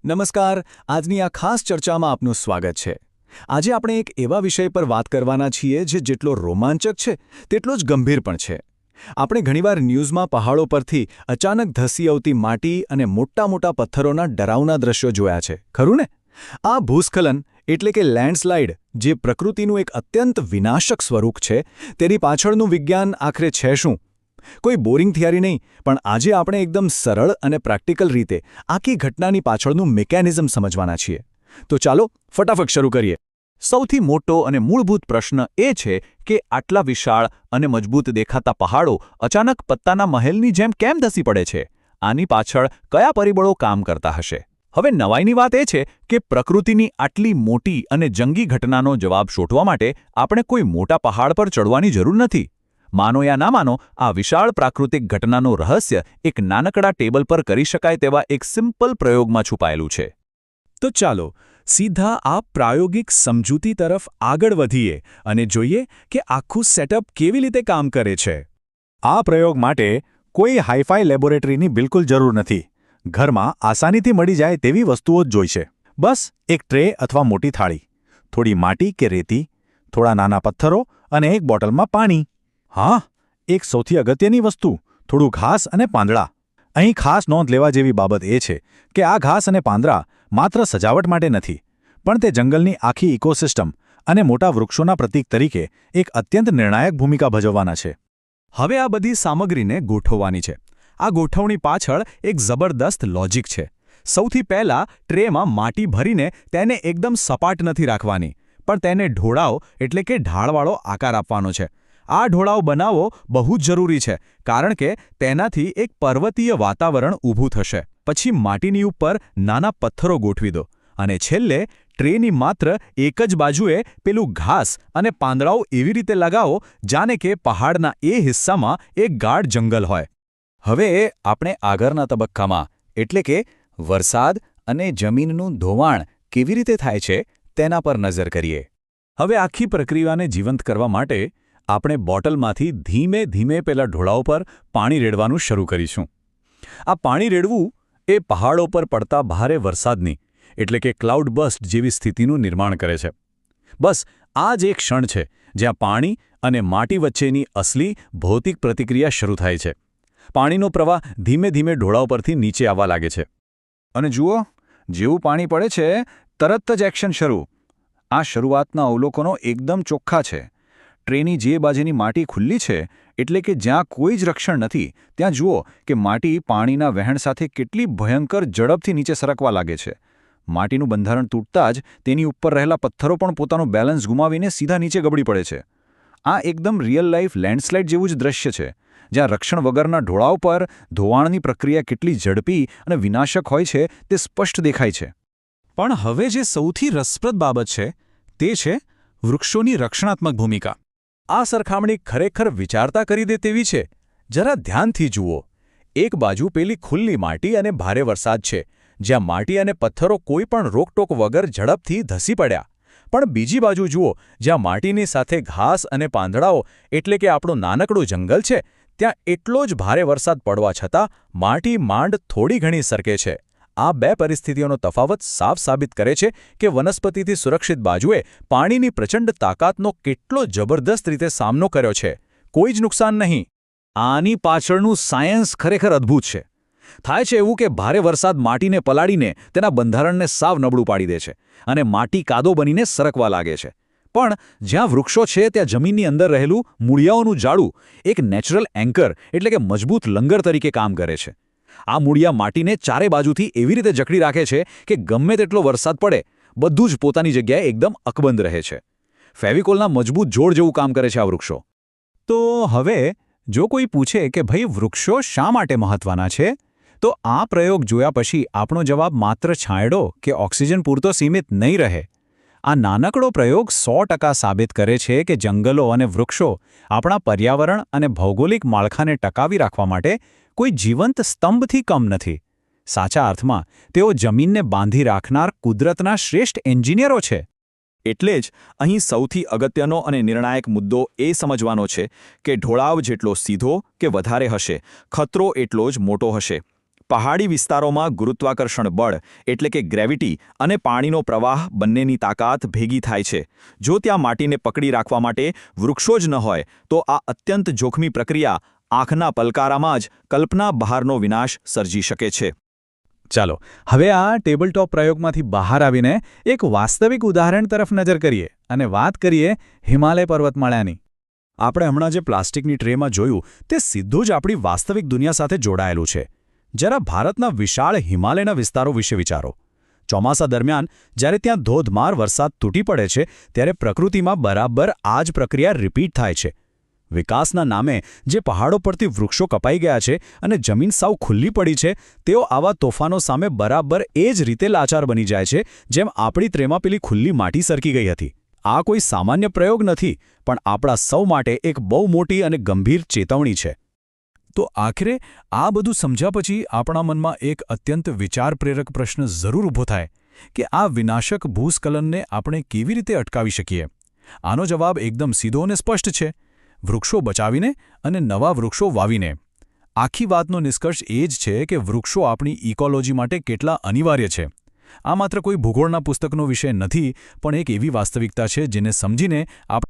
નમસ્કાર, આજની આ ખાસ ચર્ચામાં આપનું સ્વાગત છે. આજે આપણે એક એવા વિષય પર વાત કરવાના છીએ જે જેટલો રોમાંચક છે તેટલો જ ગંભીર પણ છે. આપણે ઘણીવાર ન્યૂઝમાં પહાડો પરથી અચાનક ધસી આવતી માટી અને મોટા મોટા પથ્થરોના ડરાવના દ્રશ્યો જોયા છે, ખરું ને? આ ભૂસ્ખલન એટલે કે લેન્ડસ્લાઇડ, જે પ્રકૃતિનું એક અત્યંત વિનાશક સ્વરૂપ છે, તેની પાછળનું વિજ્ઞાન આખરે છે શું? કોઈ બોરિંગ થિયરી નહીં, પણ આજે આપણે એકદમ સરળ અને પ્રેક્ટિકલ રીતે આખી ઘટનાની પાછળનું મિકેનિઝમ સમજવાના છીએ. તો ચાલો ફટાફટ શરૂ કરીએ. સૌથી મોટો અને મૂળભૂત પ્રશ્ન એ છે કે આટલા વિશાળ અને મજબૂત દેખાતા પહાડો અચાનક પત્તાના મહેલની જેમ કેમ ધસી પડે છે? આની પાછળ કયા પરિબળો કામ કરતા હશે? હવે નવાઈની વાત એ છે કે પ્રકૃતિની આટલી મોટી અને જંગી ઘટનાનો જવાબ શોધવા માટે આપણે કોઈ મોટા પહાડ પર ચડવાની જરૂર નથી. માનો યા ના માનો, આ વિશાળ પ્રાકૃતિક ઘટનાનું રહસ્ય એક નાનકડા ટેબલ પર કરી શકાય તેવા એક સિમ્પલ પ્રયોગમાં છુપાયેલું છે. તો ચાલો સીધા આ પ્રાયોગિક સમજૂતી તરફ આગળ વધીએ અને જોઈએ કે આખું સેટઅપ કેવી રીતે કામ કરે છે. આ પ્રયોગ માટે કોઈ હાઈફાઈ લેબોરેટરીની બિલકુલ જરૂર નથી. ઘરમાં આસાનીથી મળી જાય તેવી વસ્તુઓ જ જોઈશે. બસ એક ટ્રે અથવા મોટી થાળી, થોડી માટી કે રેતી, થોડા નાના પથ્થરો અને એક બોટલમાં પાણી. હા, એક સૌથી અગત્યની વસ્તુ, થોડું ઘાસ અને પાંદડા. અહીં ખાસ નોંધ લેવા જેવી બાબત એ છે કે આ ઘાસ અને પાંદડા માત્ર સજાવટ માટે નથી, પણ તે જંગલની આખી ઇકોસિસ્ટમ અને મોટા વૃક્ષોના પ્રતીક તરીકે એક અત્યંત નિર્ણાયક ભૂમિકા ભજવવાના છે. હવે આ બધી સામગ્રીને ગોઠવવાની છે. આ ગોઠવણી પાછળ એક જબરદસ્ત લોજિક છે. સૌથી પહેલાં ટ્રેમાં માટી ભરીને તેને એકદમ સપાટ નથી રાખવાની, પણ તેને ઢોળાવ એટલે કે ઢાળવાળો આકાર આપવાનો છે. આ ઢોળાવ બનાવવો બહુ જ જરૂરી છે, કારણ કે તેનાથી એક પર્વતીય વાતાવરણ ઊભું થશે. પછી માટીની ઉપર નાના પથ્થરો ગોઠવી દો અને છેલ્લે ટ્રેની માત્ર એક જ બાજુએ પેલું ઘાસ અને પાંદડાઓ એવી રીતે લગાવો જાણે કે પહાડના એ હિસ્સામાં એક ગાઢ જંગલ હોય. હવે આપણે આગળના તબક્કામાં, એટલે કે વરસાદ અને જમીનનું ધોવાણ કેવી રીતે થાય છે તેના પર નજર કરીએ. હવે આખી પ્રક્રિયાને જીવંત કરવા માટે આપણે બોટલમાંથી ધીમે ધીમે પેલા ઢોળાવ પર પાણી રેડવાનું શરૂ કરીશું. આ પાણી રેડવું એ પહાડો પર પડતા ભારે વરસાદની, એટલે કે ક્લાઉડ બર્સ્ટ જેવી સ્થિતિનું નિર્માણ કરે છે. બસ આ જ એક ક્ષણ છે જ્યાં પાણી અને માટી વચ્ચેની અસલી ભૌતિક પ્રતિક્રિયા શરૂ થાય છે. પાણીનો પ્રવાહ ધીમે ધીમે ઢોળાવ પરથી નીચે આવવા લાગે છે. અને જુઓ, જેવું પાણી પડે છે તરત જ એક્શન શરૂ. આ શરૂઆતના અવલોકનો એકદમ ચોખ્ખા છે. ટ્રેની જે બાજુની માટી ખુલ્લી છે, એટલે કે જ્યાં કોઈ જ રક્ષણ નથી, ત્યાં જુઓ કે માટી પાણીના વહેણ સાથે કેટલી ભયંકર ઝડપથી નીચે સરકવા લાગે છે. માટીનું બંધારણ તૂટતા જ તેની ઉપર રહેલા પથ્થરો પણ પોતાનું બેલેન્સ ગુમાવીને સીધા નીચે ગબડી પડે છે. આ એકદમ રિયલ લાઈફ લેન્ડસ્લાઇડ જેવું જ દ્રશ્ય છે, જ્યાં રક્ષણ વગરના ઢોળાવ પર ધોવાણની પ્રક્રિયા કેટલી ઝડપી અને વિનાશક હોય છે તે સ્પષ્ટ દેખાય છે. પણ હવે જે સૌથી રસપ્રદ બાબત છે તે છે વૃક્ષોની રક્ષણાત્મક ભૂમિકા. આ સરખામણી ખરેખર વિચારતા કરી દે તેવી છે. જરા ધ્યાનથી જુઓ. એક બાજુ પેલી ખુલ્લી માટી અને ભારે વરસાદ છે, જ્યાં માટી અને પથ્થરો કોઈ પણ રોકટોક વગર ઝડપથી ધસી પડ્યા. પણ બીજી બાજુ જુઓ, જ્યાં માટીની સાથે ઘાસ અને પાંદડાઓ, એટલે કે આપણું નાનકડું જંગલ છે, ત્યાં એટલો જ ભારે વરસાદ પડવા છતાં માટી માંડ થોડી ઘણી સરકે છે. આ બે પરિસ્થિતિઓનો તફાવત સાફ સાબિત કરે છે કે વનસ્પતિથી સુરક્ષિત બાજુએ પાણીની પ્રચંડ તાકાતનો કેટલો જબરદસ્ત રીતે સામનો કર્યો છે. કોઈ જ નુકસાન નહીં. આની પાછળનું સાયન્સ ખરેખર અદ્ભુત છે. થાય છે એવું કે ભારે વરસાદ માટીને પલાળીને તેના બંધારણને સાવ નબળું પાડી દે છે અને માટી કાદો બનીને સરકવા લાગે છે. પણ જ્યાં વૃક્ષો છે ત્યાં જમીનની અંદર રહેલું મૂળિયાઓનું જાળું એક નેચરલ એન્કર, એટલે કે મજબૂત લંગર તરીકે કામ કરે છે. આ મૂળિયા માટીને ચારે બાજુથી એવી રીતે જકડી રાખે છે કે ગમે તેટલો વરસાદ પડે, બધું જ પોતાની જગ્યાએ એકદમ અકબંધ રહે છે. ફેવિકોલના મજબૂત જોડ જેવું કામ કરે છે આ વૃક્ષો. તો હવે જો કોઈ પૂછે કે ભાઈ વૃક્ષો શા માટે મહત્વના છે, તો આ પ્રયોગ જોયા પછી આપણો જવાબ માત્ર છાંયડો કે ઓક્સિજન પૂરતો સીમિત નહીં રહે. આ નાનકડો પ્રયોગ 100% સાબિત કરે છે કે જંગલો અને વૃક્ષો આપણા પર્યાવરણ અને ભૌગોલિક માળખાને ટકાવી રાખવા માટે કોઈ જીવંત સ્તંભથી કમ નથી. સાચા અર્થમાં તેઓ જમીનને બાંધી રાખનાર કુદરતના શ્રેષ્ઠ એન્જિનિયરો છે. એટલે જ અહીં સૌથી અગત્યનો અને નિર્ણાયક મુદ્દો એ સમજવાનો છે કે ઢોળાવ જેટલો સીધો કે વધારે હશે, ખતરો એટલો જ મોટો હશે. પહાડી વિસ્તારોમાં ગુરુત્વાકર્ષણ બળ એટલે કે ગ્રેવિટી અને પાણીનો પ્રવાહ બંનેની તાકાત ભેગી થાય છે. જો ત્યાં માટીને પકડી રાખવા માટે વૃક્ષો જ ન હોય તો આ અત્યંત જોખમી પ્રક્રિયા આંખના પલકારામાં જ કલ્પના બહારનો વિનાશ સર્જી શકે છે. ચાલો હવે આ ટેબલટોપ પ્રયોગમાંથી બહાર આવીને એક વાસ્તવિક ઉદાહરણ તરફ નજર કરીએ અને વાત કરીએ હિમાલય પર્વતમાળાની. આપણે હમણાં જે પ્લાસ્ટિકની ટ્રેમાં જોયું તે સીધું જ આપણી વાસ્તવિક દુનિયા સાથે જોડાયેલું છે. જરા ભારતના વિશાળ હિમાલયના વિસ્તારો વિશે વિચારો. ચોમાસા દરમિયાન જ્યારે ત્યાં ધોધમાર વરસાદ તૂટી પડે છે ત્યારે પ્રકૃતિમાં બરાબર આ જ પ્રક્રિયા રિપીટ થાય છે. વિકાસના નામે જે પહાડો પરથી વૃક્ષો કપાઈ ગયા છે અને જમીન સાવ ખુલ્લી પડી છે તેઓ આવા તોફાનો સામે બરાબર એ જ રીતે લાચાર બની જાય છે જેમ આપણી ટ્રેમાં પેલી ખુલ્લી માટી સરકી ગઈ હતી. આ કોઈ સામાન્ય પ્રયોગ નથી પણ આપણા સૌ માટે એક બહુ મોટી અને ગંભીર ચેતવણી છે. તો આખરે આ બધું સમજ્યા પછી આપણા મનમાં એક અત્યંત વિચારપ્રેરક પ્રશ્ન જરૂર ઊભો થાય કે આ વિનાશક ભૂસ્ખલનને આપણે કેવી રીતે અટકાવી શકીએ? આનો જવાબ એકદમ સીધો અને સ્પષ્ટ છે: વૃક્ષો બચાવીને અને નવા વૃક્ષો વાવીને. આખી વાતનો નિષ્કર્ષ એ જ છે કે વૃક્ષો આપણી ઇકોલોજી માટે કેટલા અનિવાર્ય છે. આ માત્ર કોઈ ભૂગોળના પુસ્તકનો વિષય નથી પણ એક એવી વાસ્તવિકતા છે જેને સમજીને આપણે